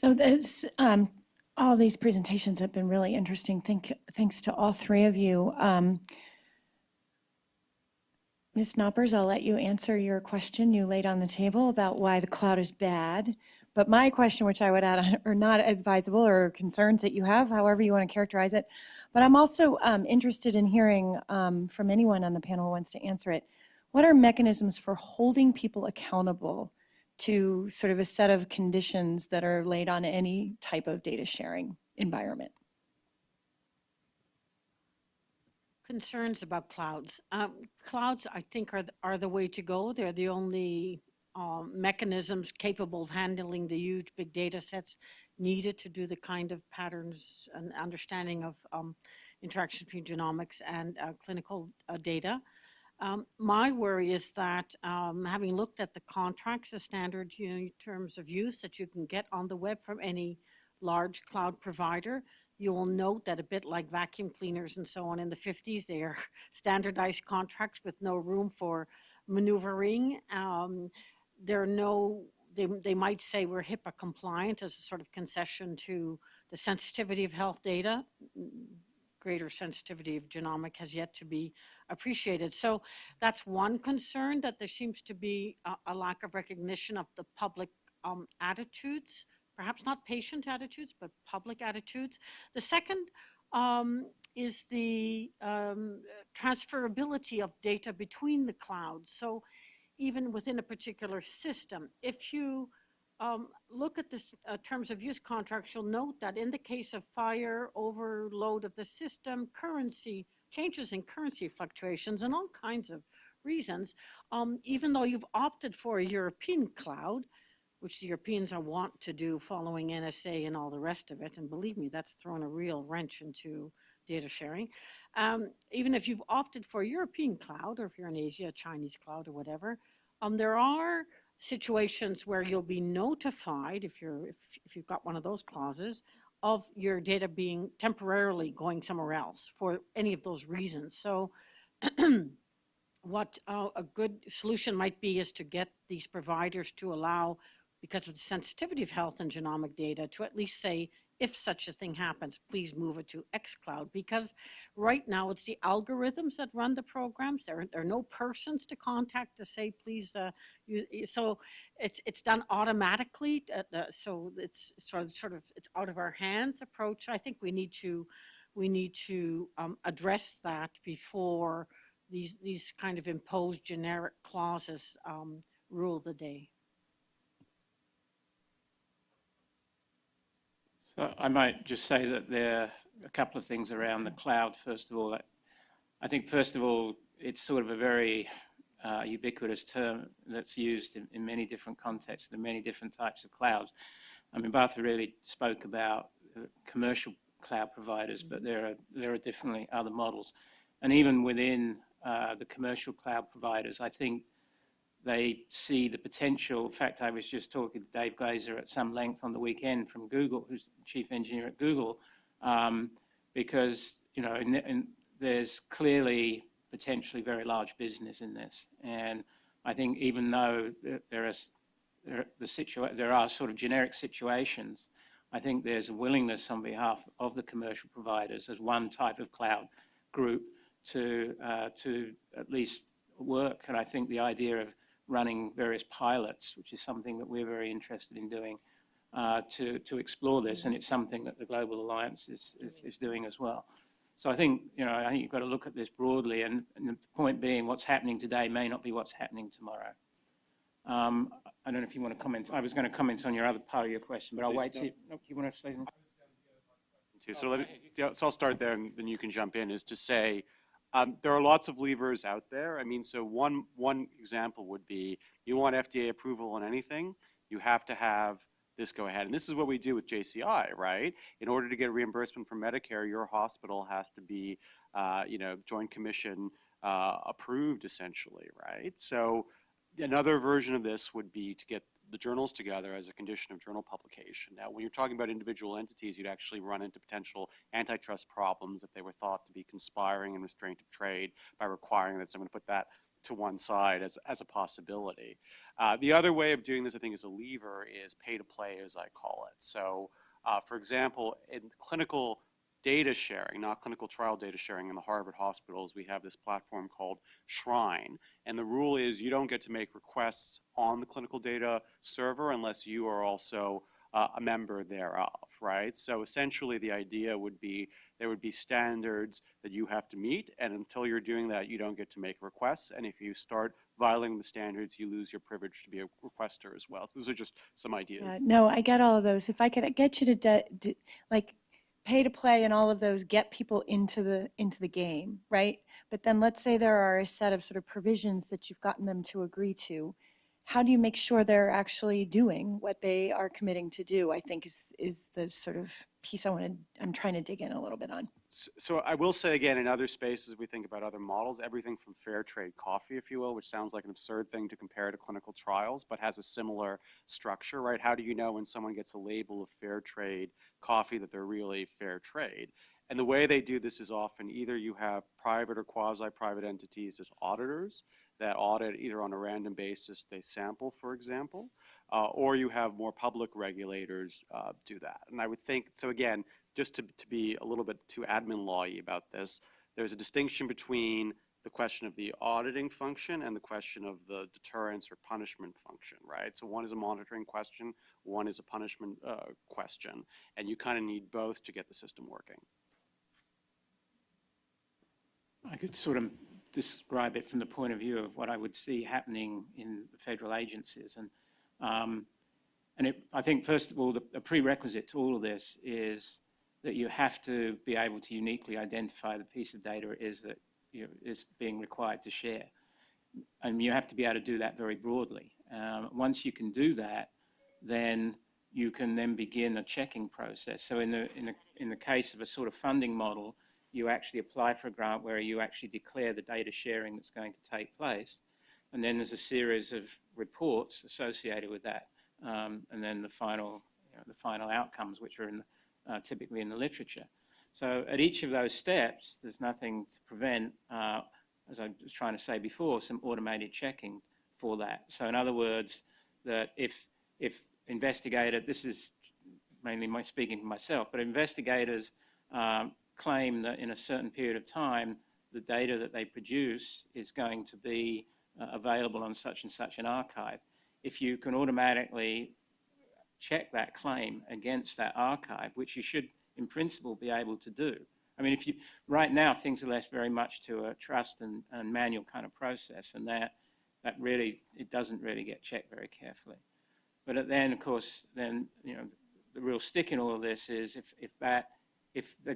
So all these presentations have been really interesting. Thanks to all three of you. Ms. Knoppers, I'll let you answer your question you laid on the table about why the cloud is bad. But my question, which I would add, are not advisable or concerns that you have, however you want to characterize it. But I'm also interested in hearing from anyone on the panel who wants to answer it. What are mechanisms for holding people accountable to sort of a set of conditions that are laid on any type of data sharing environment? Concerns about clouds. Clouds, I think, are the way to go. They're the only mechanisms capable of handling the huge big data sets needed to do the kind of patterns and understanding of interaction between genomics and clinical data. My worry is that having looked at the contracts, the standard terms of use that you can get on the web from any large cloud provider, you will note that a bit like vacuum cleaners and so on in the 50s, they are standardized contracts with no room for maneuvering. They might say we're HIPAA compliant as a sort of concession to the sensitivity of health data. Greater sensitivity of genomic has yet to be appreciated. So that's one concern, that there seems to be a lack of recognition of the public attitudes, perhaps not patient attitudes, but public attitudes. The second is the transferability of data between the clouds. So even within a particular system, if you look at this terms of use contracts, you'll note that in the case of fire, overload of the system, currency, changes in currency fluctuations, and all kinds of reasons, even though you've opted for a European cloud, which the Europeans want to do following NSA and all the rest of it, and believe me, that's thrown a real wrench into data sharing. Even if you've opted for a European cloud, or if you're in Asia, a Chinese cloud or whatever, there are situations where you'll be notified, if you've got one of those clauses, of your data being temporarily going somewhere else for any of those reasons. So what a good solution might be is to get these providers to allow, because of the sensitivity of health and genomic data, to at least say, if such a thing happens, please move it to xCloud. Because right now it's the algorithms that run the programs. There are no persons to contact to say, please, so it's done automatically. So it's sort of it's out of our hands approach. I think we need to address that before these kind of imposed generic clauses rule the day. So I might just say that there are a couple of things around the cloud. First of all, I think first of all, it's sort of a very ubiquitous term that's used in many different contexts and many different types of clouds. I mean, Bartha really spoke about commercial cloud providers, but there are definitely other models. And even within the commercial cloud providers, I think they see the potential. In fact, I was just talking to Dave Glazer at some length on the weekend from Google, who's chief engineer at Google, because there's clearly potentially very large business in this. And I think even though there are sort of generic situations, I think there's a willingness on behalf of the commercial providers as one type of cloud group to at least work. And I think the idea of running various pilots, which is something that we're very interested in doing, to explore this, and it's something that the Global Alliance is doing as well. So I think you've got to look at this broadly, and the point being, what's happening today may not be what's happening tomorrow. I don't know if you want to comment. I was going to comment on your other part of your question, but I'll wait. Do you want to say something? So I'll start there, and then you can jump in. Is to say, there are lots of levers out there. I mean, so one example would be, you want FDA approval on anything, you have to have this go ahead. And this is what we do with JCI, right? In order to get reimbursement from Medicare, your hospital has to be, Joint Commission approved, essentially, right? So another version of this would be to get the journals together as a condition of journal publication. Now, when you're talking about individual entities, you'd actually run into potential antitrust problems if they were thought to be conspiring in restraint of trade by requiring that someone put that to one side as a possibility. The other way of doing this, I think, as a lever is pay to play, as I call it. So, for example, in clinical data sharing, not clinical trial data sharing in the Harvard hospitals, we have this platform called Shrine. And the rule is you don't get to make requests on the clinical data server unless you are also a member thereof, right? So essentially the idea would be there would be standards that you have to meet, and until you're doing that, you don't get to make requests. And if you start violating the standards, you lose your privilege to be a requester as well. So those are just some ideas. No, I get all of those. If I could get you to like pay to play and all of those get people into the game, right? But then let's say there are a set of sort of provisions that you've gotten them to agree to. How do you make sure they're actually doing what they are committing to do? I think is the sort of piece I'm trying to dig in a little bit on. So I will say again, in other spaces, we think about other models, everything from fair trade coffee, if you will, which sounds like an absurd thing to compare to clinical trials, but has a similar structure, right? How do you know when someone gets a label of fair trade coffee that they're really fair trade? And the way they do this is often either you have private or quasi-private entities as auditors that audit either on a random basis, they sample, for example, or you have more public regulators do that. And I would think, so again, just to be a little bit too admin law-y about this, there's a distinction between the question of the auditing function and the question of the deterrence or punishment function, right? So one is a monitoring question, one is a punishment question, and you kind of need both to get the system working. I could sort of describe it from the point of view of what I would see happening in the federal agencies. And I think, first of all, the prerequisite to all of this is that you have to be able to uniquely identify the piece of data is that is being required to share. And you have to be able to do that very broadly. Once you can do that, then you can then begin a checking process. So in the case of a sort of funding model, you actually apply for a grant where you actually declare the data sharing that's going to take place. And then there's a series of reports associated with that. And then the final outcomes, which are typically in the literature. So at each of those steps, there's nothing to prevent, as I was trying to say before, some automated checking for that. So in other words, that if this is mainly speaking for myself, but investigators claim that in a certain period of time, the data that they produce is going to be available on such and such an archive. If you can automatically check that claim against that archive, which you should, in principle, be able to do. I mean, right now, things are left very much to a trust and manual kind of process, and that really, it doesn't really get checked very carefully. But then, of course, the real stick in all of this is if that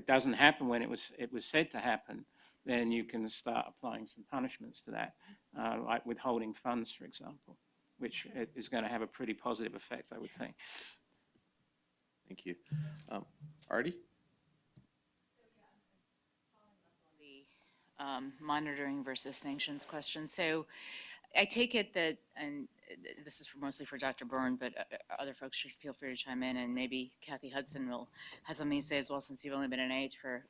doesn't happen when it was said to happen, then you can start applying some punishments to that, like withholding funds, for example, which is going to have a pretty positive effect, I would think. Thank you. Artie? Monitoring versus sanctions question. So I take it that, and this is mostly for Dr. Byrne, but other folks should feel free to chime in, and maybe Kathy Hudson will have something to say as well, since you've only been in AH for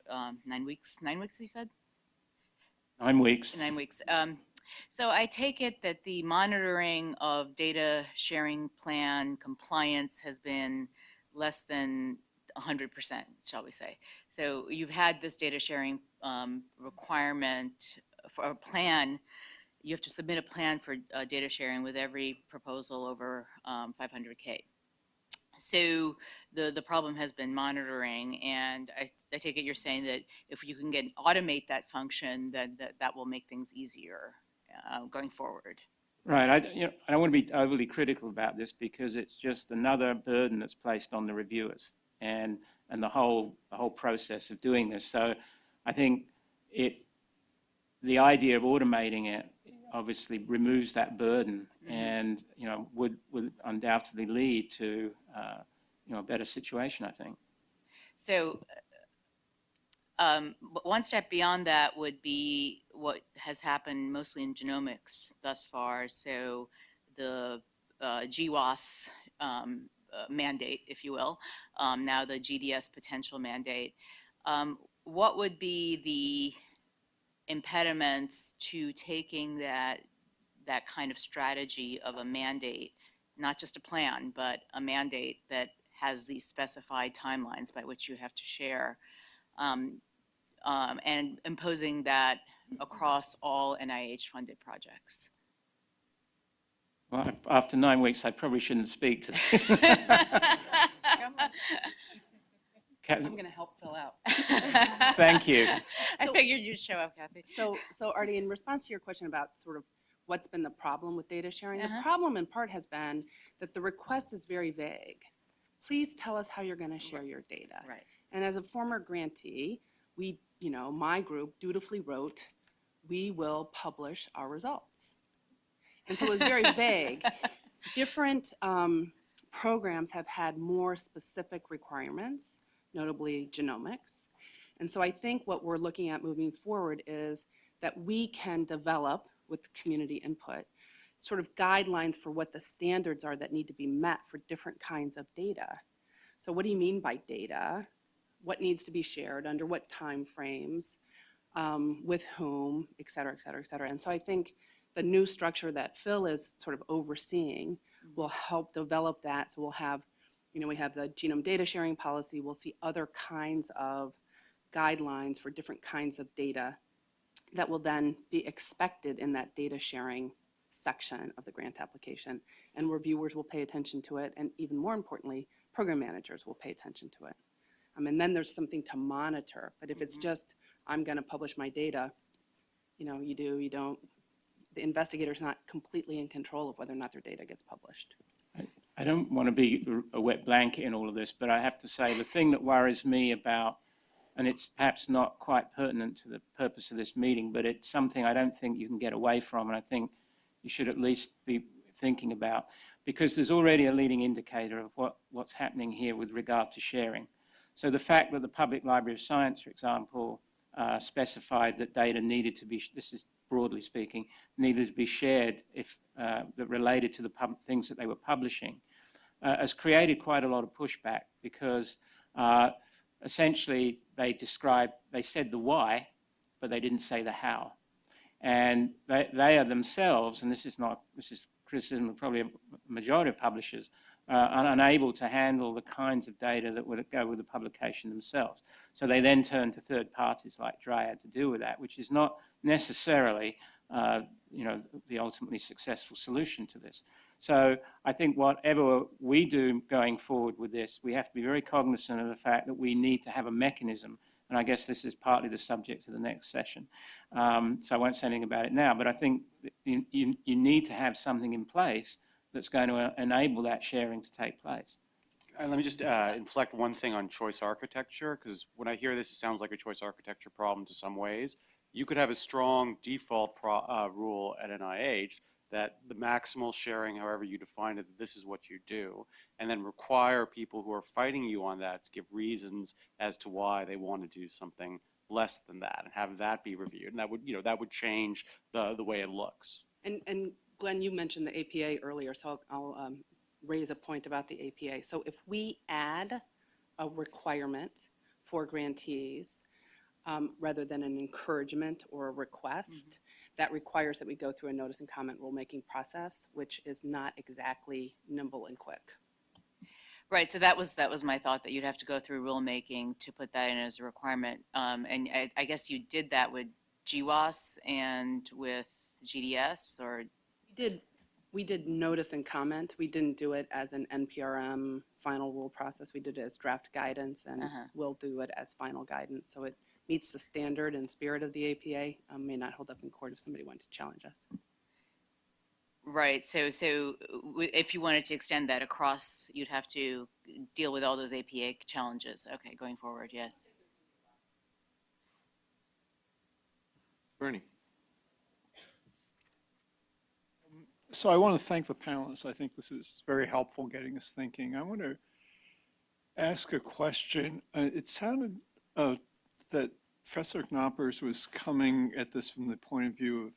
9 weeks. 9 weeks, you said? 9 weeks. 9 weeks. So I take it that the monitoring of data sharing plan compliance has been less than 100%, shall we say. So you've had this data sharing requirement for a plan. You have to submit a plan for data sharing with every proposal over 500K. So the problem has been monitoring, and I take it you're saying that if you can automate that function, then that will make things easier going forward. Right. I don't want to be overly critical about this because it's just another burden that's placed on the reviewers and the whole process of doing this. So I think the idea of automating it obviously removes that burden, and would undoubtedly lead to a better situation, I think. So one step beyond that would be what has happened mostly in genomics thus far. So the GWAS mandate, if you will, now the GDS potential mandate. What would be the impediments to taking that that kind of strategy of a mandate, not just a plan, but a mandate that has these specified timelines by which you have to share, and imposing that across all NIH-funded projects. Well, after 9 weeks, I probably shouldn't speak to this. I'm going to help fill out. Thank you. I figured you'd show up, Kathy. So Artie, in response to your question about sort of what's been the problem with data sharing, Uh-huh. the problem in part has been that the request is very vague. Please tell us how you're going to share your data. Right. And as a former grantee, we, my group dutifully wrote, we will publish our results. And so it was very vague. Different programs have had more specific requirements, notably genomics. And so I think what we're looking at moving forward is that we can develop, with community input, sort of guidelines for what the standards are that need to be met for different kinds of data. So what do you mean by data? What needs to be shared, under what time frames, with whom, et cetera, et cetera, et cetera. And so I think the new structure that Phil is sort of overseeing will help develop that. So we'll have, we have the genome data sharing policy. We'll see other kinds of guidelines for different kinds of data that will then be expected in that data sharing section of the grant application. And reviewers will pay attention to it. And even more importantly, program managers will pay attention to it. And then there's something to monitor. But if it's just, I'm going to publish my data, you do, you don't. The investigator's not completely in control of whether or not their data gets published. I don't want to be a wet blanket in all of this, but I have to say the thing that worries me about, and it's perhaps not quite pertinent to the purpose of this meeting, but it's something I don't think you can get away from, and I think you should at least be thinking about, because there's already a leading indicator of what's happening here with regard to sharing. So the fact that the Public Library of Science, for example, specified that data needed to be, this is broadly speaking, needed to be shared if that related to the things that they were publishing, has created quite a lot of pushback, because essentially they said the why, but they didn't say the how. And they are themselves, and this is criticism of probably a majority of publishers, are unable to handle the kinds of data that would go with the publication themselves. So they then turn to third parties like Dryad to deal with that, which is not necessarily the ultimately successful solution to this. So I think whatever we do going forward with this, we have to be very cognizant of the fact that we need to have a mechanism, and I guess this is partly the subject of the next session. So I won't say anything about it now, but I think you need to have something in place that's going to enable that sharing to take place. And let me just inflect one thing on choice architecture, because when I hear this, it sounds like a choice architecture problem to some ways. You could have a strong default rule at NIH that the maximal sharing, however you define it, this is what you do, and then require people who are fighting you on that to give reasons as to why they want to do something less than that, and have that be reviewed. And that would change the way it looks. And Glenn, you mentioned the APA earlier, so I'll raise a point about the APA. So if we add a requirement for grantees rather than an encouragement or a request, that requires that we go through a notice and comment rulemaking process, which is not exactly nimble and quick. Right, so that was my thought, that you'd have to go through rulemaking to put that in as a requirement. And I guess you did that with GWAS and with GDS, or? We did notice and comment. We didn't do it as an NPRM final rule process. We did it as draft guidance, and we'll do it as final guidance. So it meets the standard and spirit of the APA, may not hold up in court if somebody wanted to challenge us. Right, so if you wanted to extend that across, you'd have to deal with all those APA challenges. Okay, going forward, yes. Bernie. So I want to thank the panelists. I think this is very helpful getting us thinking. I want to ask a question. It sounded that Professor Knoppers was coming at this from the point of view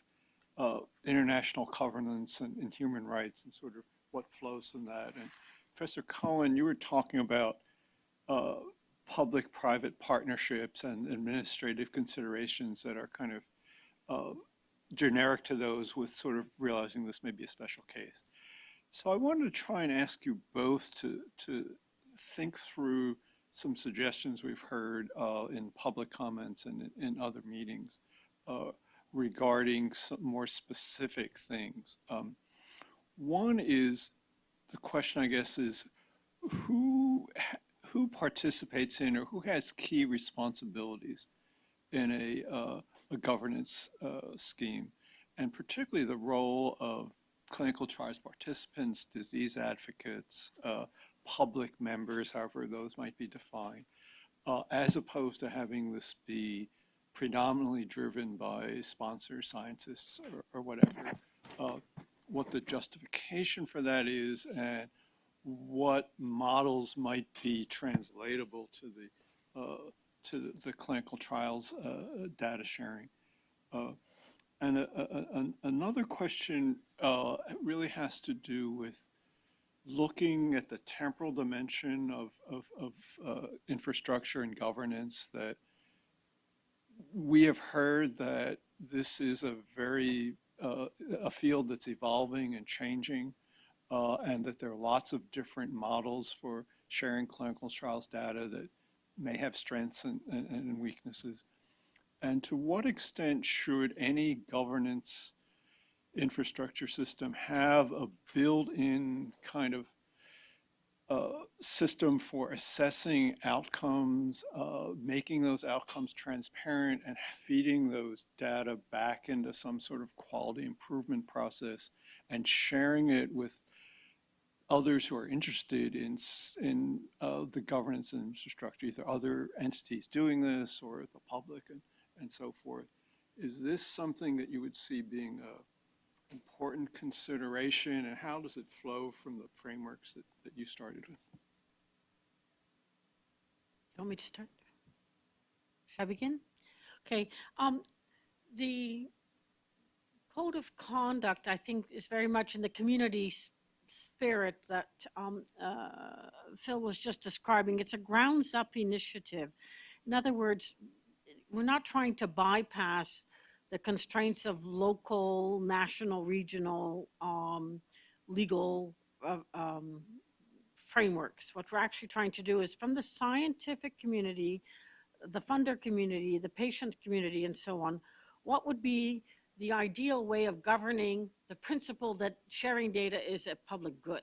of international governance and human rights and sort of what flows from that. And Professor Cohen, you were talking about public-private partnerships and administrative considerations that are kind of generic to those with sort of realizing this may be a special case. So I wanted to try and ask you both to think through some suggestions we've heard in public comments and in other meetings regarding some more specific things. One is, the question I guess is, who participates in or who has key responsibilities in a governance scheme, and particularly the role of clinical trials participants, disease advocates, public members, however those might be defined, as opposed to having this be predominantly driven by sponsors, scientists, or whatever. What the justification for that is, and what models might be translatable to the clinical trials data sharing. And another question really has to do with looking at the temporal dimension of infrastructure and governance. That we have heard that this is a very a field that's evolving and changing, and that there are lots of different models for sharing clinical trials data that may have strengths and weaknesses. And to what extent should any governance infrastructure system have a built-in kind of system for assessing outcomes, making those outcomes transparent, and feeding those data back into some sort of quality improvement process, and sharing it with others who are interested in the governance and infrastructure, either other entities doing this or the public and so forth. Is this something that you would see being an important consideration, and how does it flow from the frameworks that you started with? You want me to start? Shall I begin? Okay. The code of conduct, I think, is very much in the community spirit that Phil was just describing. It's a grounds-up initiative. In other words, we're not trying to bypass the constraints of local, national, regional, legal frameworks. What we're actually trying to do is, from the scientific community, the funder community, the patient community, and so on, what would be the ideal way of governing the principle that sharing data is a public good?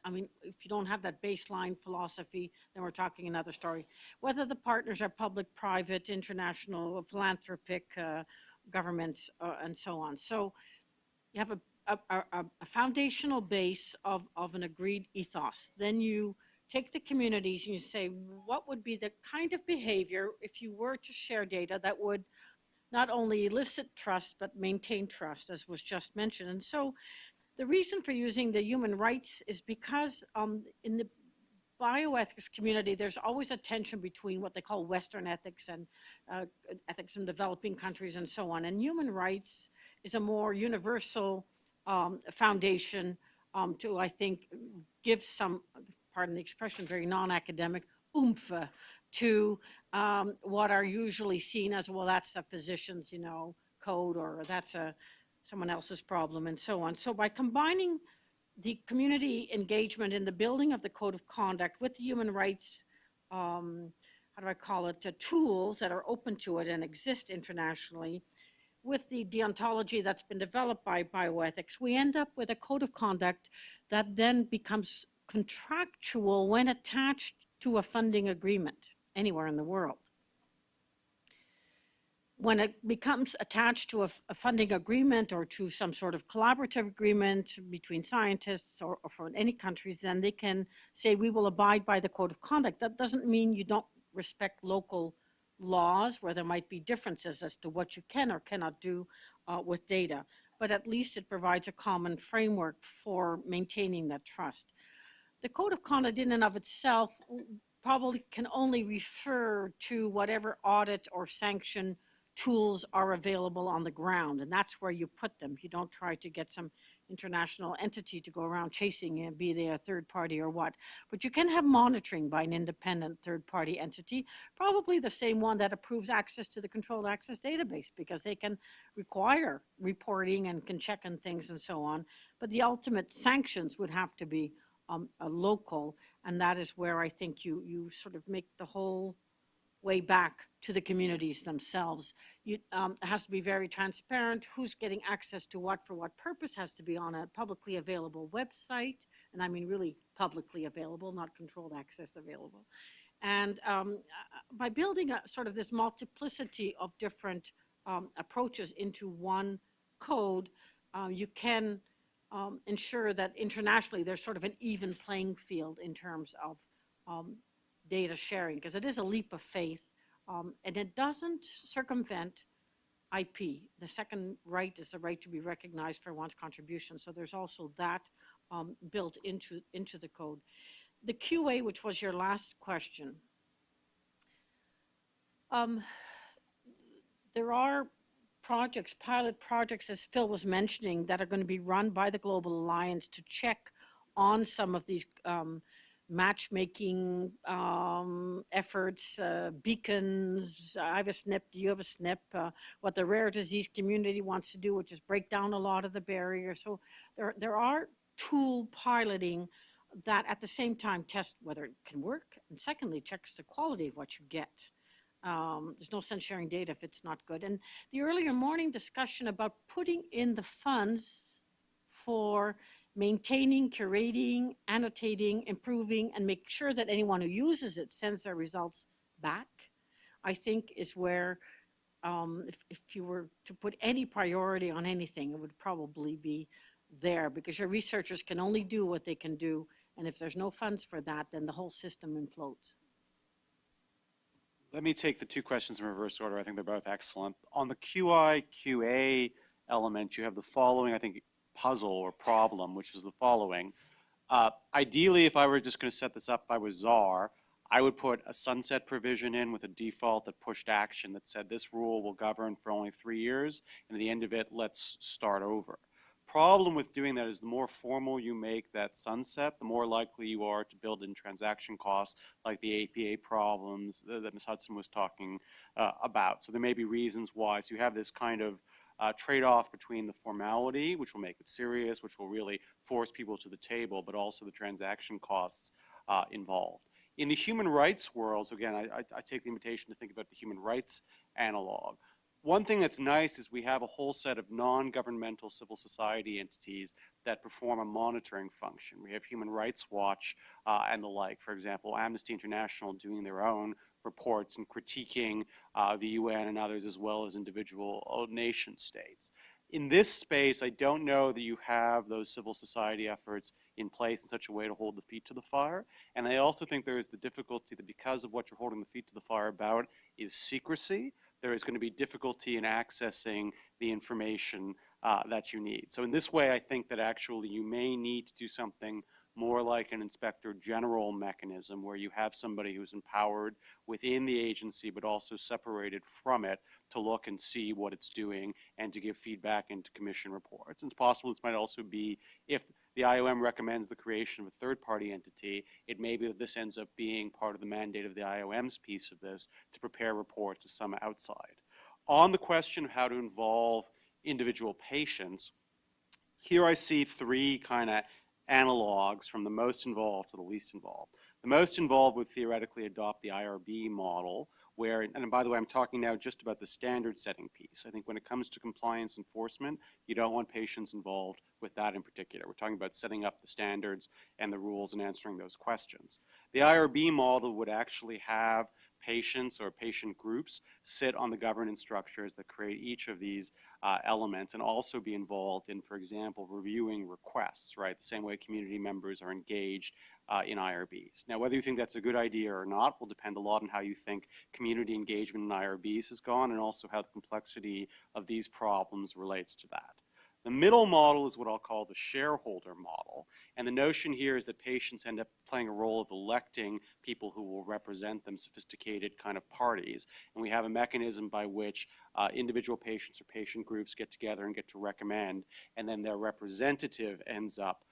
I mean, if you don't have that baseline philosophy, then we're talking another story. Whether the partners are public, private, international, philanthropic, governments, and so on. So you have a foundational base of an agreed ethos. Then you take the communities and you say, what would be the kind of behavior if you were to share data that would not only elicit trust, but maintain trust, as was just mentioned. And so the reason for using the human rights is because in the bioethics community, there's always a tension between what they call Western ethics and ethics in developing countries and so on. And human rights is a more universal foundation to, I think, give some, pardon the expression, very non-academic, oomph to what are usually seen as, well, that's a physician's, code, or that's someone else's problem, and so on. So by combining the community engagement in the building of the code of conduct with the human rights, how do I call it, tools that are open to it and exist internationally, with the deontology that's been developed by bioethics, we end up with a code of conduct that then becomes contractual when attached to a funding agreement anywhere in the world. When it becomes attached to a funding agreement or to some sort of collaborative agreement between scientists or for any countries, then they can say, we will abide by the code of conduct. That doesn't mean you don't respect local laws where there might be differences as to what you can or cannot do with data, but at least it provides a common framework for maintaining that trust. The code of conduct in and of itself probably can only refer to whatever audit or sanction tools are available on the ground, and that's where you put them. You don't try to get some international entity to go around chasing it, be they a third party or what. But you can have monitoring by an independent third party entity, probably the same one that approves access to the controlled access database, because they can require reporting and can check on things and so on. But the ultimate sanctions would have to be a local, and that is where I think you sort of make the whole way back to the communities themselves. It has to be very transparent. Who's getting access to what for what purpose has to be on a publicly available website. And I mean really publicly available, not controlled access available. And by building a sort of this multiplicity of different approaches into one code, you can ensure that internationally there's sort of an even playing field in terms of data sharing, because it is a leap of faith, and it doesn't circumvent IP. The second right is the right to be recognized for one's contribution. So there's also that built into the code. The QA, which was your last question, there are projects, pilot projects, as Phil was mentioning, that are going to be run by the Global Alliance to check on some of these matchmaking efforts, beacons. I have a SNP, do you have a SNP? What the rare disease community wants to do, which is break down a lot of the barriers. So there are tool piloting that at the same time test whether it can work, and secondly checks the quality of what you get. There's no sense sharing data if it's not good. And the earlier morning discussion about putting in the funds for maintaining, curating, annotating, improving, and make sure that anyone who uses it sends their results back, I think is where, if you were to put any priority on anything, it would probably be there, because your researchers can only do what they can do. And if there's no funds for that, then the whole system implodes. Let me take the two questions in reverse order. I think they're both excellent. On the QA element, you have the following, I think, puzzle or problem, which is the following. Ideally, if I were just going to set this up, if I was czar, I would put a sunset provision in with a default that pushed action that said this rule will govern for only 3 years, and at the end of it, let's start over. Problem with doing that is the more formal you make that sunset, the more likely you are to build in transaction costs like the APA problems that Ms. Hudson was talking about. So there may be reasons why. So you have this kind of trade-off between the formality, which will make it serious, which will really force people to the table, but also the transaction costs involved. In the human rights world, so again, I take the invitation to think about the human rights analog. One thing that's nice is we have a whole set of non-governmental civil society entities that perform a monitoring function. We have Human Rights Watch and the like. For example, Amnesty International doing their own reports and critiquing the UN and others, as well as individual nation states. In this space, I don't know that you have those civil society efforts in place in such a way to hold the feet to the fire. And I also think there is the difficulty that because of what you're holding the feet to the fire about is secrecy, there is going to be difficulty in accessing the information that you need. So in this way, I think that actually you may need to do something more like an inspector general mechanism where you have somebody who's empowered within the agency but also separated from it to look and see what it's doing and to give feedback and to commission reports. And it's possible this might also be, if the IOM recommends the creation of a third-party entity, it may be that this ends up being part of the mandate of the IOM's piece of this to prepare reports to some outside. On the question of how to involve individual patients, here I see three kind of analogs from the most involved to the least involved. The most involved would theoretically adopt the IRB model, where, and by the way, I'm talking now just about the standard setting piece. I think when it comes to compliance enforcement, you don't want patients involved with that in particular. We're talking about setting up the standards and the rules and answering those questions. The IRB model would actually have patients or patient groups sit on the governance structures that create each of these elements and also be involved in, for example, reviewing requests, right? The same way community members are engaged in IRBs. Now, whether you think that's a good idea or not will depend a lot on how you think community engagement in IRBs has gone and also how the complexity of these problems relates to that. The middle model is what I'll call the shareholder model. And the notion here is that patients end up playing a role of electing people who will represent them, sophisticated kind of parties. And we have a mechanism by which individual patients or patient groups get together and get to recommend, and then their representative ends up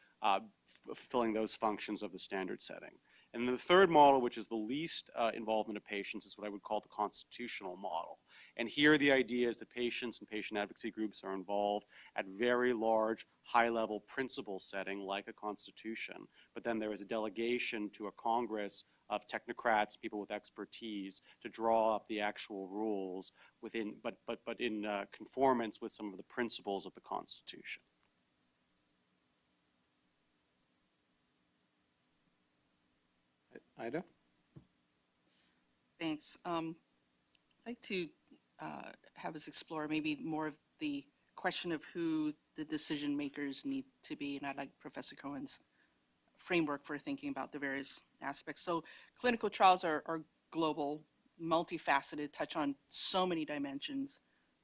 fulfilling those functions of the standard setting. And the third model, which is the least involvement of patients, is what I would call the constitutional model. And here the idea is that patients and patient advocacy groups are involved at very large, high-level principle setting like a constitution. But then there is a delegation to a Congress of technocrats, people with expertise, to draw up the actual rules within, but in conformance with some of the principles of the Constitution. Ida? Thanks. I'd like to have us explore maybe more of the question of who the decision makers need to be, and I like Professor Cohen's framework for thinking about the various aspects. So clinical trials are global, multifaceted, touch on so many dimensions.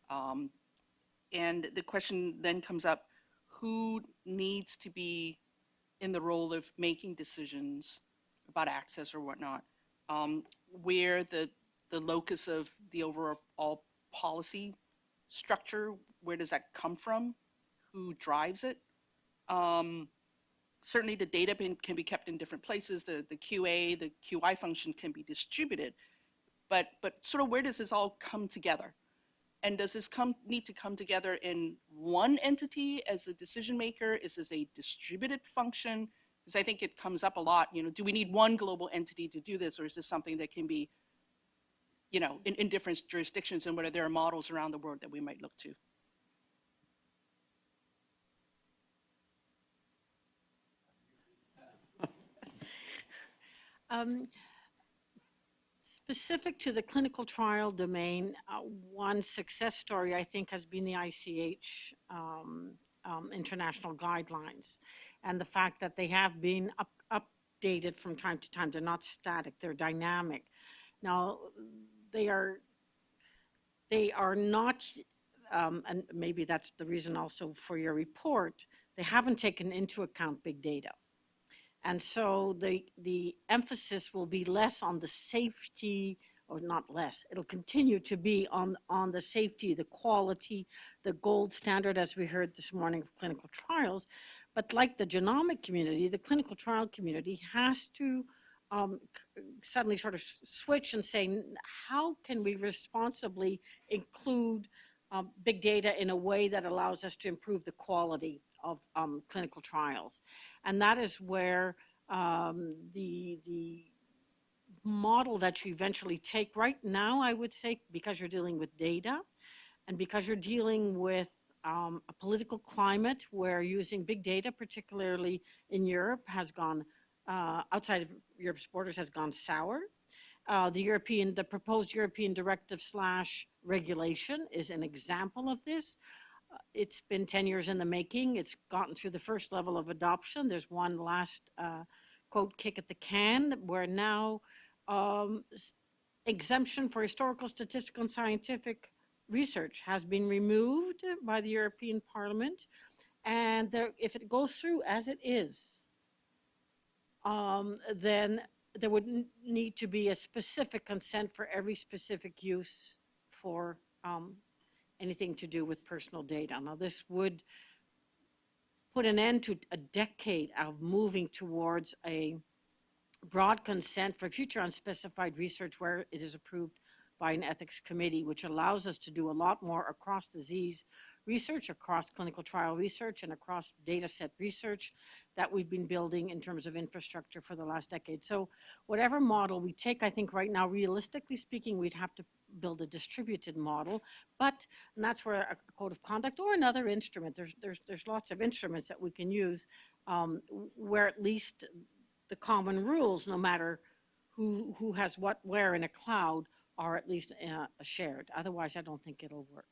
And the question then comes up, who needs to be in the role of making decisions about access or whatnot, where the locus of the overall policy structure, where does that come from? Who drives it? Certainly the data can be kept in different places. The QA, the QI function can be distributed, but sort of where does this all come together? And does this need to come together in one entity as a decision maker? Is this a distributed function? Because I think it comes up a lot, do we need one global entity to do this, or is this something that can be, in different jurisdictions, and whether there are models around the world that we might look to? Specific to the clinical trial domain, one success story I think has been the ICH international guidelines, and the fact that they have been updated from time to time. They're not static, they're dynamic. Now, they are not, and maybe that's the reason also for your report, they haven't taken into account big data. And so the emphasis will be less on the safety, or not less, it'll continue to be on the safety, the quality, the gold standard, as we heard this morning, of clinical trials. But like the genomic community, the clinical trial community has to suddenly sort of switch and say, how can we responsibly include big data in a way that allows us to improve the quality of clinical trials? And that is where the model that you eventually take right now, I would say, because you're dealing with data and because you're dealing with a political climate where using big data, particularly in Europe, has gone, outside of Europe's borders, has gone sour. The proposed European directive / regulation is an example of this. It's been 10 years in the making. It's gotten through the first level of adoption. There's one last, quote, kick at the can, where now exemption for historical, statistical, and scientific research has been removed by the European Parliament. And if it goes through as it is, then there would need to be a specific consent for every specific use for anything to do with personal data. Now, this would put an end to a decade of moving towards a broad consent for future unspecified research where it is approved by an ethics committee, which allows us to do a lot more across disease research, across clinical trial research, and across data set research that we've been building in terms of infrastructure for the last decade. So whatever model we take, I think right now, realistically speaking, we'd have to build a distributed model, and that's where a code of conduct or another instrument, there's lots of instruments that we can use where at least the common rules, no matter who has what where in a cloud, are at least shared. Otherwise, I don't think it'll work.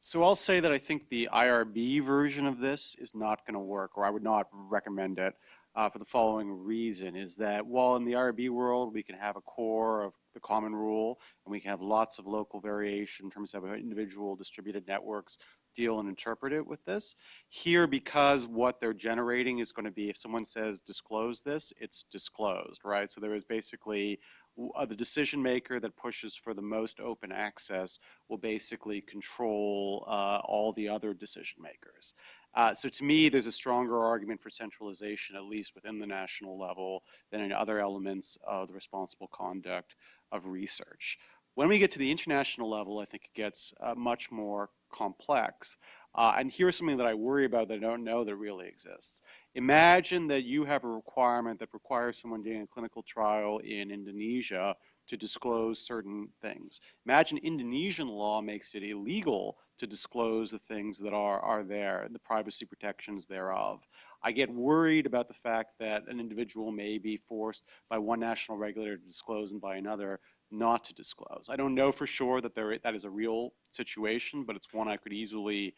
So I'll say that I think the IRB version of this is not going to work, or I would not recommend it for the following reason, is that while in the IRB world we can have a core of the common rule and we can have lots of local variation in terms of how individual distributed networks deal and interpret it with this, here because what they're generating is going to be, if someone says disclose this, it's disclosed, right? So there is basically the decision maker that pushes for the most open access will basically control all the other decision makers. So to me, there's a stronger argument for centralization, at least within the national level, than in other elements of the responsible conduct of research. When we get to the international level, I think it gets much more complex. And here's something that I worry about that I don't know that really exists. Imagine that you have a requirement that requires someone doing a clinical trial in Indonesia to disclose certain things. Imagine Indonesian law makes it illegal to disclose the things that are there, the privacy protections thereof. I get worried about the fact that an individual may be forced by one national regulator to disclose and by another not to disclose. I don't know for sure that that is a real situation, but it's one I could easily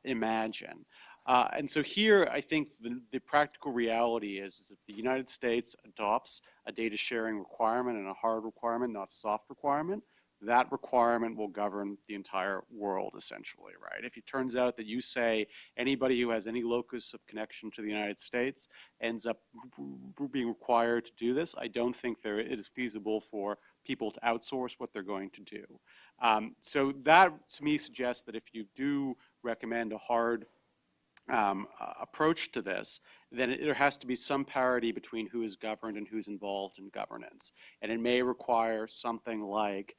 imagine. And so here, I think the practical reality is if the United States adopts a data sharing requirement and a hard requirement, not a soft requirement, that requirement will govern the entire world, essentially, right? If it turns out that you say anybody who has any locus of connection to the United States ends up being required to do this, I don't think it is feasible for people to outsource what they're going to do. So that, to me, suggests that if you do recommend a hard approach to this, then there has to be some parity between who is governed and who's involved in governance. And it may require something like,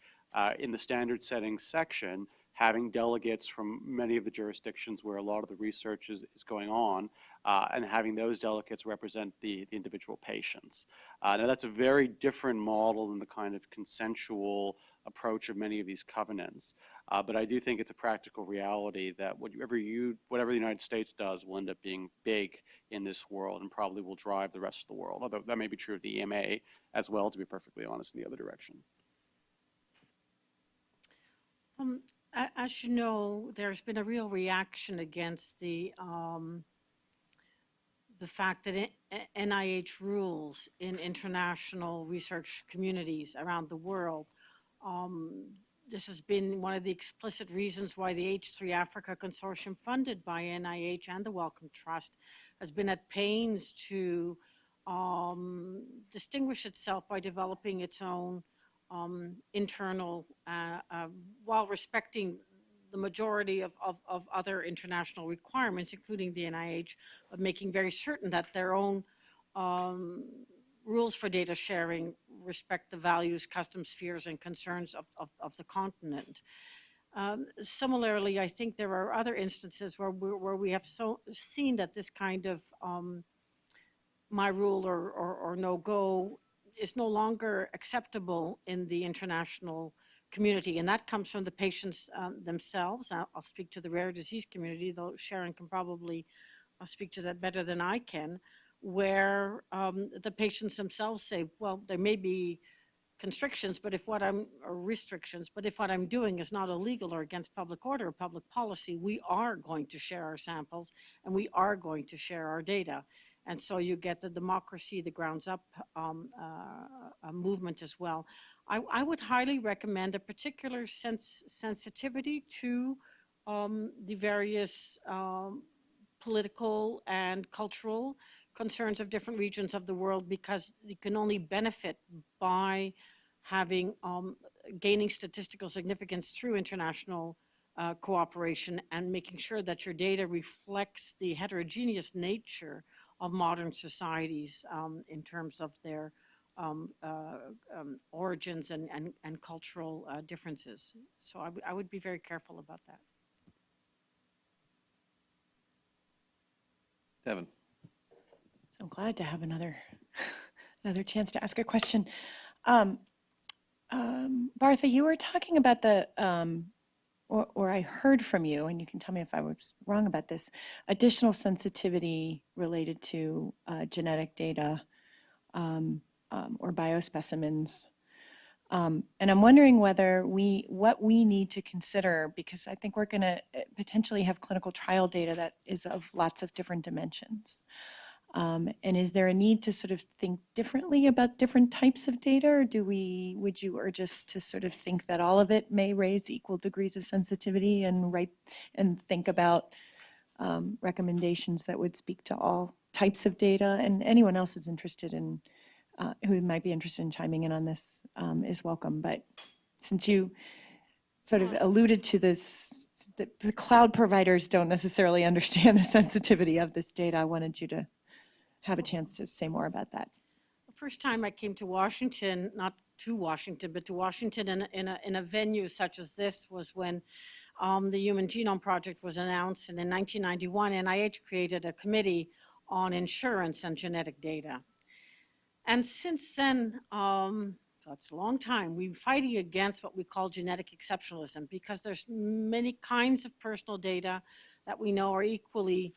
in the standard settings section, having delegates from many of the jurisdictions where a lot of the research is going on, and having those delegates represent the individual patients. Now that's a very different model than the kind of consensual approach of many of these covenants. But I do think it's a practical reality that whatever the United States does will end up being big in this world and probably will drive the rest of the world. Although that may be true of the EMA as well, to be perfectly honest, in the other direction. As you know, there's been a real reaction against the fact that NIH rules in international research communities around the world. This has been one of the explicit reasons why the H3 Africa Consortium, funded by NIH and the Wellcome Trust, has been at pains to distinguish itself by developing its own internal, while respecting the majority of other international requirements, including the NIH, of making very certain that their own rules for data sharing respect the values, customs, fears, and concerns of the continent. Similarly, I think there are other instances where we have seen that this kind of my rule or no go is no longer acceptable in the international community, and that comes from the patients themselves. I'll speak to the rare disease community, though Sharon can probably speak to that better than I can, where the patients themselves say, well, there may be constrictions, but if what I'm, or restrictions, but if what I'm doing is not illegal or against public order or public policy, we are going to share our samples and we are going to share our data. And so you get the democracy, the grounds up movement as well. I would highly recommend a particular sensitivity to the various political and cultural concerns of different regions of the world, because you can only benefit by having gaining statistical significance through international cooperation and making sure that your data reflects the heterogeneous nature of modern societies in terms of their origins and cultural differences. So I would be very careful about that. Devin. I'm glad to have another chance to ask a question. Bartha, you were talking about the, or I heard from you, and you can tell me if I was wrong about this, additional sensitivity related to genetic data or biospecimens. And I'm wondering whether what we need to consider, because I think we're going to potentially have clinical trial data that is of lots of different dimensions. And is there a need to sort of think differently about different types of data, or would you urge us to sort of think that all of it may raise equal degrees of sensitivity and think about recommendations that would speak to all types of data? And anyone else is interested in, who might be interested in chiming in on this is welcome. But since you sort of alluded to this, the cloud providers don't necessarily understand the sensitivity of this data, I wanted you to have a chance to say more about that. The first time I came to Washington, not to Washington, but to Washington in a venue such as this was when the Human Genome Project was announced, and in 1991, NIH created a committee on insurance and genetic data. And since then, that's a long time, we're fighting against what we call genetic exceptionalism, because there's many kinds of personal data that we know are equally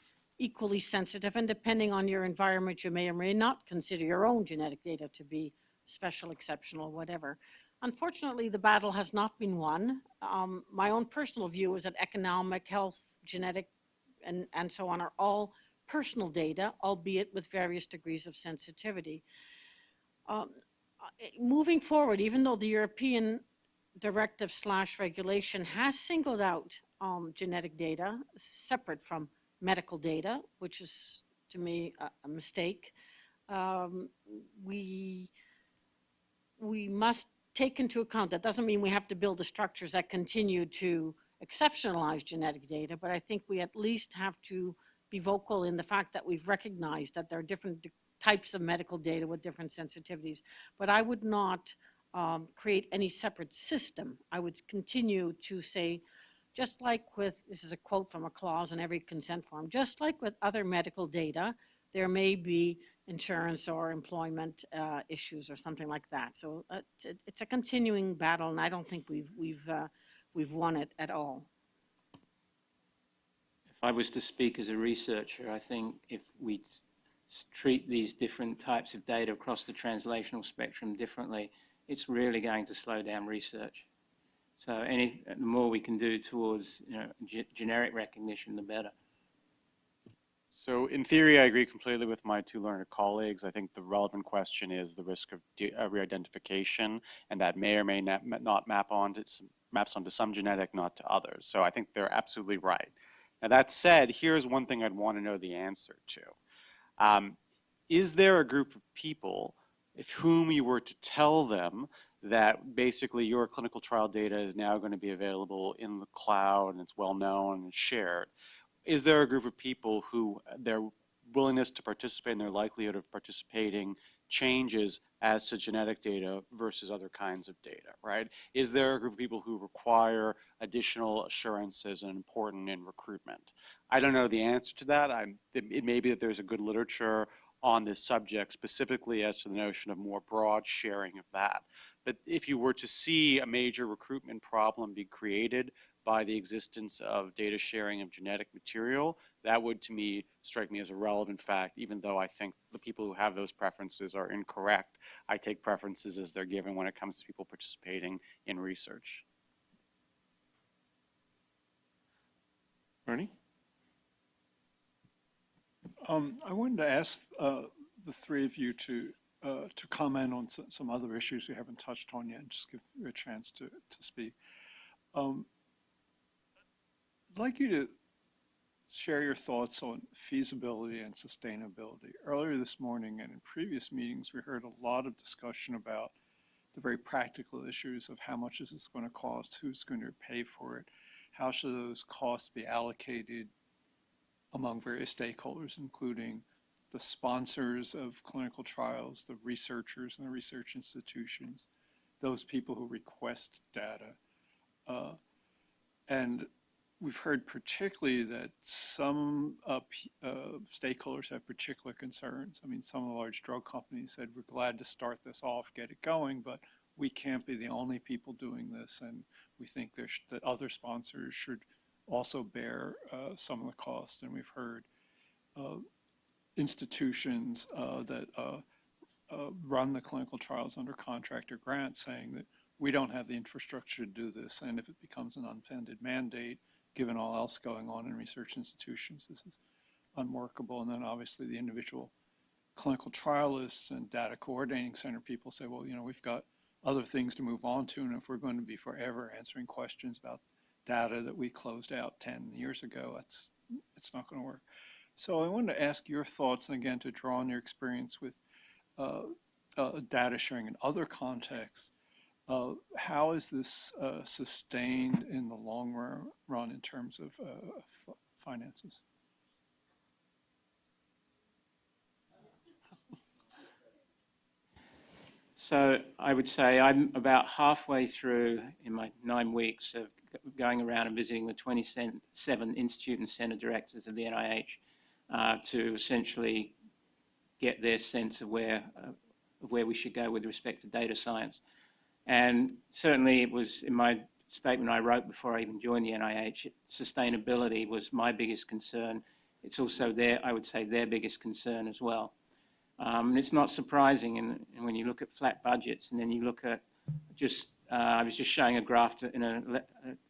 sensitive, and depending on your environment, you may or may not consider your own genetic data to be special, exceptional, whatever. Unfortunately, the battle has not been won. My own personal view is that economic, health, genetic, and so on are all personal data, albeit with various degrees of sensitivity. Moving forward, even though the European directive/regulation has singled out genetic data separate from medical data, which is to me a mistake, we must take into account, that doesn't mean we have to build the structures that continue to exceptionalize genetic data, but I think we at least have to be vocal in the fact that we've recognized that there are different types of medical data with different sensitivities. But I would not create any separate system. I would continue to say, just like with, this is a quote from a clause in every consent form, just like with other medical data, there may be insurance or employment issues or something like that. So it's a continuing battle, and I don't think we've won it at all. If I was to speak as a researcher, I think if we treat these different types of data across the translational spectrum differently, it's really going to slow down research. So the more we can do towards generic recognition, the better. So in theory, I agree completely with my two learned colleagues. I think the relevant question is the risk of re-identification, and that may or may not maps onto some genetic, not to others. So I think they're absolutely right. Now that said, here's one thing I'd want to know the answer to. Is there a group of people if whom you were to tell them that basically your clinical trial data is now going to be available in the cloud and it's well known and shared, is there a group of people who their willingness to participate and their likelihood of participating changes as to genetic data versus other kinds of data, right? Is there a group of people who require additional assurances and important in recruitment? I don't know the answer to that. It may be that there's a good literature on this subject specifically as to the notion of more broad sharing of that. But if you were to see a major recruitment problem be created by the existence of data sharing of genetic material, that would to me strike me as a relevant fact, even though I think the people who have those preferences are incorrect. I take preferences as they're given when it comes to people participating in research. Bernie? I wanted to ask the three of you to comment on some other issues we haven't touched on yet, and just give you a chance to speak. I'd like you to share your thoughts on feasibility and sustainability. Earlier this morning and in previous meetings, we heard a lot of discussion about the very practical issues of how much is this going to cost, who's going to pay for it, how should those costs be allocated among various stakeholders, including the sponsors of clinical trials, the researchers and the research institutions, those people who request data. And we've heard particularly that some stakeholders have particular concerns. I mean, some of the large drug companies said, we're glad to start this off, get it going, but we can't be the only people doing this, and we think that other sponsors should also bear some of the cost. And we've heard institutions that run the clinical trials under contract or grant saying that we don't have the infrastructure to do this. And if it becomes an unfunded mandate, given all else going on in research institutions, this is unworkable. And then obviously the individual clinical trialists and data coordinating center people say, well, we've got other things to move on to. And if we're going to be forever answering questions about data that we closed out 10 years ago, it's not going to work. So I wanted to ask your thoughts, and again, to draw on your experience with data sharing in other contexts. How is this sustained in the long run in terms of finances? So I would say I'm about halfway through in my 9 weeks of going around and visiting the 27 institute and center directors of the NIH to essentially get their sense of where we should go with respect to data science. And certainly it was in my statement I wrote before I even joined the NIH, sustainability was my biggest concern. It's also I would say their biggest concern as well. And it's not surprising when you look at flat budgets and then you look at I was just showing a graph in a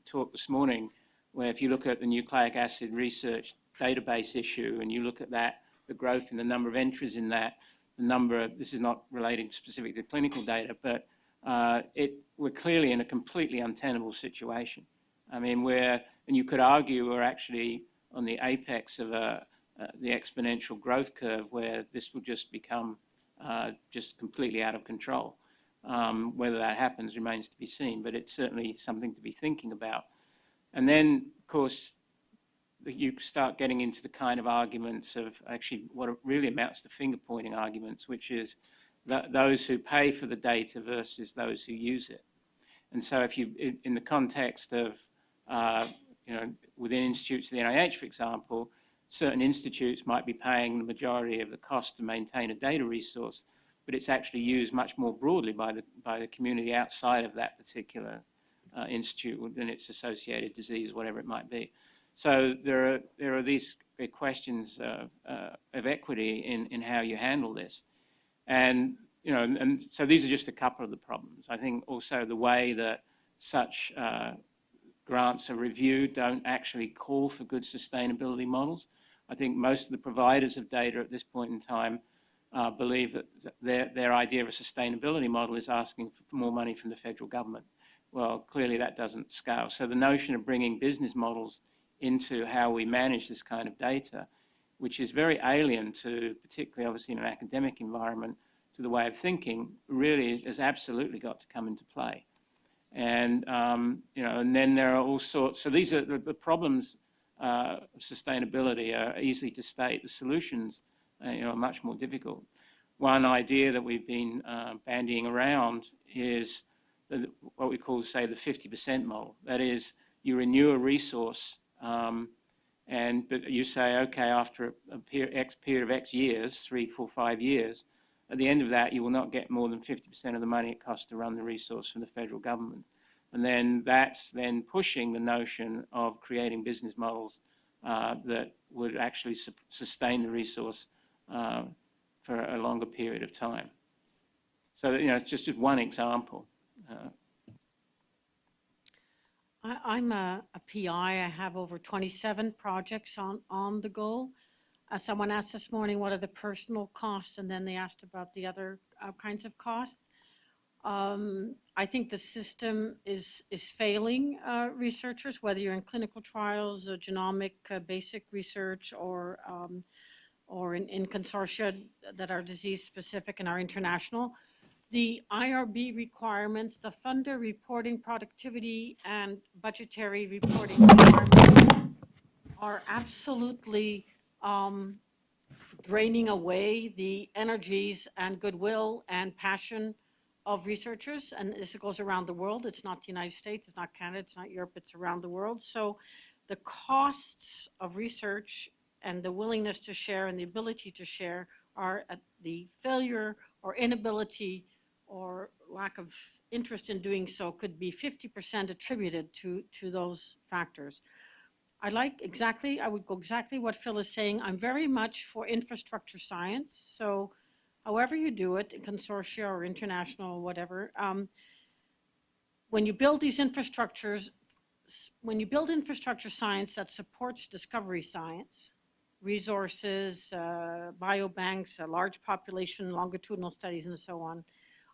talk this morning where if you look at the nucleic acid research database issue and you look at that, the growth in the number of entries in that, this is not relating specifically to clinical data, but we're clearly in a completely untenable situation. I mean, and you could argue we're actually on the apex of the exponential growth curve where this will just become just completely out of control. Whether that happens remains to be seen, but it's certainly something to be thinking about. And then, of course, you start getting into the kind of arguments of actually what it really amounts to finger-pointing arguments, which is those who pay for the data versus those who use it. And so if in the context of, within institutes of the NIH, for example, certain institutes might be paying the majority of the cost to maintain a data resource, but it's actually used much more broadly by the community outside of that particular institute and its associated disease, whatever it might be. So there are these questions of equity in how you handle this. And so these are just a couple of the problems. I think also the way that such grants are reviewed don't actually call for good sustainability models. I think most of the providers of data at this point in time believe that their idea of a sustainability model is asking for more money from the federal government. Well, clearly that doesn't scale. So the notion of bringing business models into how we manage this kind of data, which is very alien to, particularly obviously in an academic environment, to the way of thinking, really has absolutely got to come into play. And, and then there are all sorts, so these are the problems of sustainability are easy to state. The solutions, are much more difficult. One idea that we've been bandying around is what we call, say, the 50% model. That is, you renew a resource, but you say, okay, after a period of X years, 3, 4, 5 years, at the end of that, you will not get more than 50% of the money it costs to run the resource from the federal government. And then that's then pushing the notion of creating business models that would actually sustain the resource for a longer period of time. So, it's just one example. I'm a PI. I have over 27 projects on the go. Someone asked this morning, what are the personal costs? And then they asked about the other kinds of costs. I think the system is failing researchers, whether you're in clinical trials, genomic basic research, or in consortia that are disease specific and are international. The IRB requirements, the funder reporting productivity and budgetary reporting requirements are absolutely draining away the energies and goodwill and passion of researchers. And this goes around the world. It's not the United States, it's not Canada, it's not Europe, it's around the world. So the costs of research and the willingness to share and the ability to share are at the failure or inability or lack of interest in doing so could be 50% attributed to those factors. I would go exactly what Phil is saying. I'm very much for infrastructure science. So however you do it, consortia or international, whatever, when you build these infrastructures, when you build infrastructure science that supports discovery science, resources, biobanks, a large population, longitudinal studies, and so on,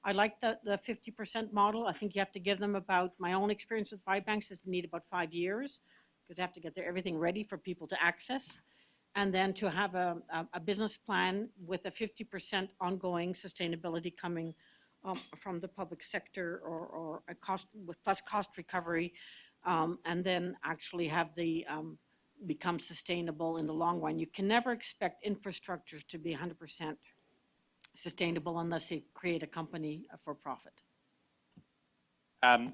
I like the 50% model. I think you have to give them about, my own experience with biobanks is you need about 5 years because they have to get everything ready for people to access. And then to have a business plan with a 50% ongoing sustainability coming from the public sector or a cost with plus cost recovery, and then actually have the become sustainable in the long run. You can never expect infrastructures to be 100% sustainable unless you create a company for profit.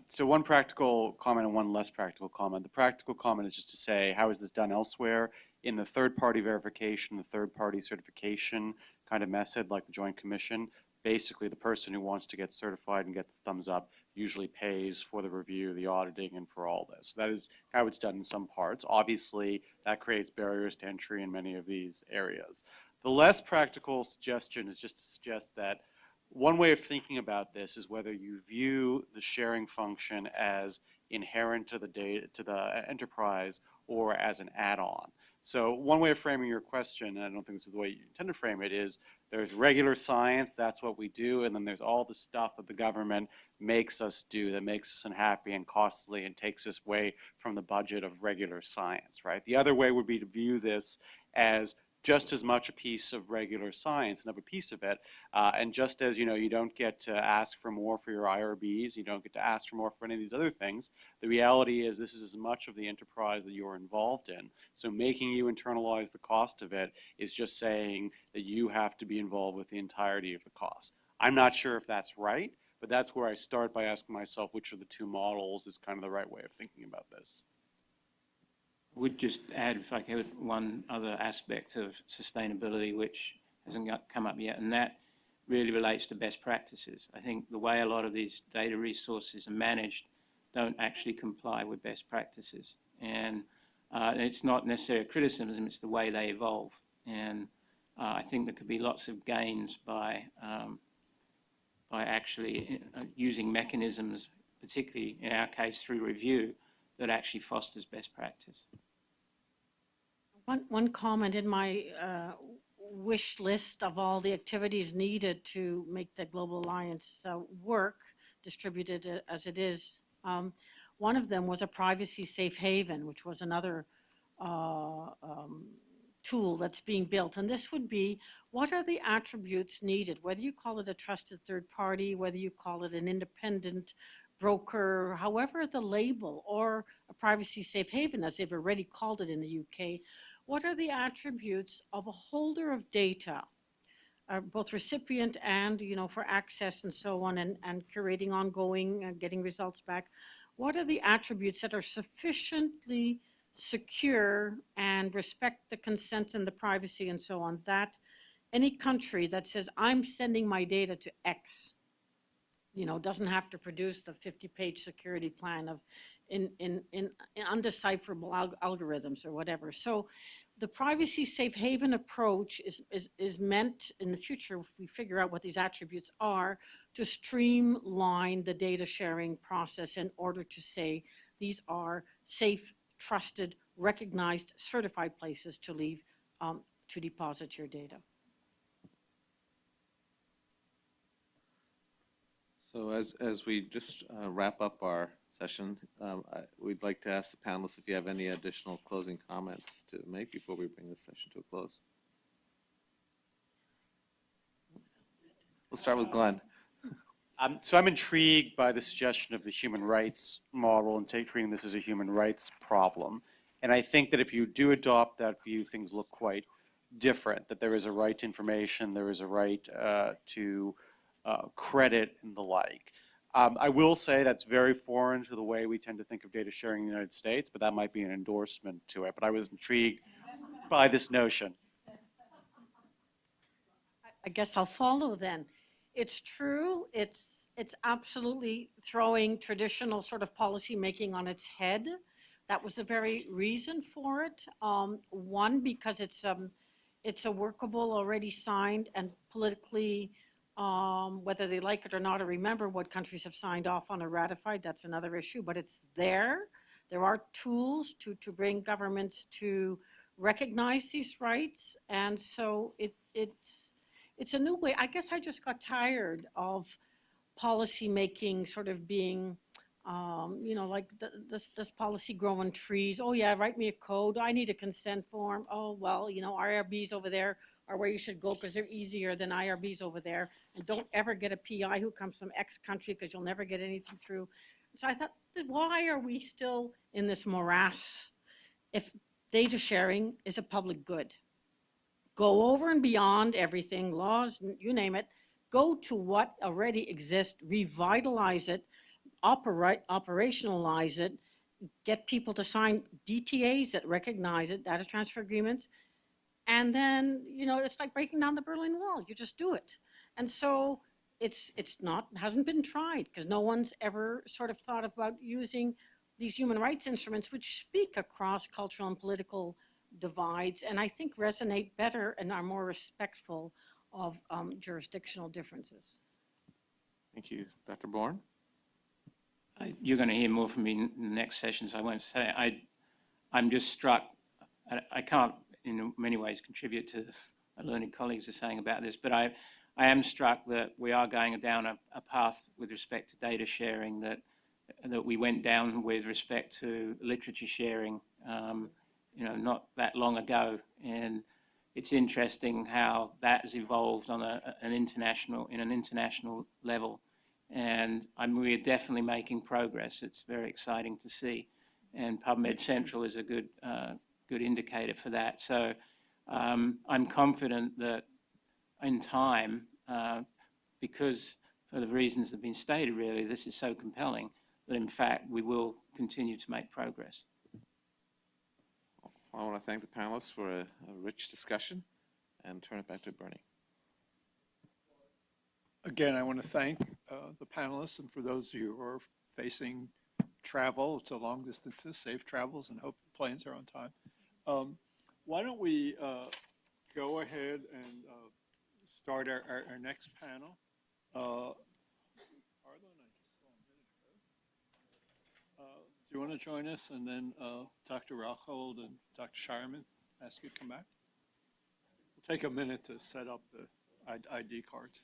So one practical comment and one less practical comment. The practical comment is just to say, how is this done elsewhere? In the third-party verification, the third-party certification kind of method, like the Joint Commission, basically the person who wants to get certified and get the thumbs up usually pays for the review, the auditing, and for all this. So that is how it's done in some parts. Obviously, that creates barriers to entry in many of these areas. The less practical suggestion is just to suggest that one way of thinking about this is whether you view the sharing function as inherent to the data, to the enterprise, or as an add-on. So one way of framing your question, and I don't think this is the way you intend to frame it, is there's regular science, that's what we do, and then there's all the stuff that the government makes us do that makes us unhappy and costly and takes us away from the budget of regular science, right? The other way would be to view this as just as much a piece of regular science, another piece of it. And just as, you don't get to ask for more for your IRBs, you don't get to ask for more for any of these other things, the reality is this is as much of the enterprise that you're involved in. So making you internalize the cost of it is just saying that you have to be involved with the entirety of the cost. I'm not sure if that's right, but that's where I start by asking myself which of the two models is kind of the right way of thinking about this. Would just add, if I could, one other aspect of sustainability which hasn't come up yet, and that really relates to best practices. I think the way a lot of these data resources are managed don't actually comply with best practices. And it's not necessarily a criticism, it's the way they evolve. And I think there could be lots of gains by actually using mechanisms, particularly in our case through review, that actually fosters best practice. One comment in my wish list of all the activities needed to make the Global Alliance work, distributed as it is, one of them was a privacy safe haven, which was another tool that's being built. And this would be, what are the attributes needed, whether you call it a trusted third party, whether you call it an independent broker, however the label, or a privacy safe haven, as they've already called it in the UK. What are the attributes of a holder of data, both recipient and, for access and so on, and curating ongoing, getting results back? What are the attributes that are sufficiently secure and respect the consent and the privacy and so on, that any country that says, I'm sending my data to X, doesn't have to produce the 50-page security plan of in undecipherable algorithms or whatever. So the privacy safe haven approach is meant in the future, if we figure out what these attributes are, to streamline the data sharing process in order to say these are safe, trusted, recognized, certified places to leave, to deposit your data. So as we just wrap up our session, we'd like to ask the panelists if you have any additional closing comments to make before we bring this session to a close. We'll start with Glenn. So I'm intrigued by the suggestion of the human rights model and treating this as a human rights problem. And I think that if you do adopt that view, things look quite different, that there is a right to information, there is a right to credit and the like. I will say that's very foreign to the way we tend to think of data sharing in the United States, but that might be an endorsement to it. But I was intrigued by this notion. I guess I'll follow then. It's true, it's absolutely throwing traditional sort of policy making on its head. That was the very reason for it. One, because it's a workable, already signed and politically Whether they like it or not, or remember what countries have signed off on or ratified, that's another issue, but it's there. There are tools to bring governments to recognize these rights. And so it's a new way. I guess I just got tired of policy making sort of being, like this policy growing trees. Oh yeah, write me a code. I need a consent form. Oh, well, IRBs over there are where you should go because they're easier than IRBs over there. And don't ever get a PI who comes from X country because you'll never get anything through. So I thought, why are we still in this morass if data sharing is a public good? Go over and beyond everything, laws, you name it. Go to what already exists, revitalize it, operationalize it, get people to sign DTAs that recognize it, data transfer agreements, and then, it's like breaking down the Berlin Wall. You just do it. And so hasn't been tried because no one's ever sort of thought about using these human rights instruments, which speak across cultural and political divides, and I think resonate better and are more respectful of jurisdictional differences. Thank you. Dr. Bourne? You're going to hear more from me in the next sessions. I won't say. I'm just struck. I can't, in many ways, contribute to what learned colleagues are saying about this, but I am struck that we are going down a path with respect to data sharing that we went down with respect to literature sharing, not that long ago. And it's interesting how that has evolved on an international level. And we're definitely making progress. It's very exciting to see. And PubMed Central is a good indicator for that. So I'm confident that in time, because for the reasons that have been stated, really, this is so compelling that in fact we will continue to make progress. I want to thank the panelists for a rich discussion and turn it back to Bernie. Again, I want to thank the panelists, and for those of you who are facing travel to long distances, safe travels, and hope the planes are on time. Why don't we go ahead and start our next panel. Arlen, I just saw a minute ago. Do you want to join us? And then Dr. Rockhold and Dr. Shireman, ask you to come back. We'll take a minute to set up the ID cards.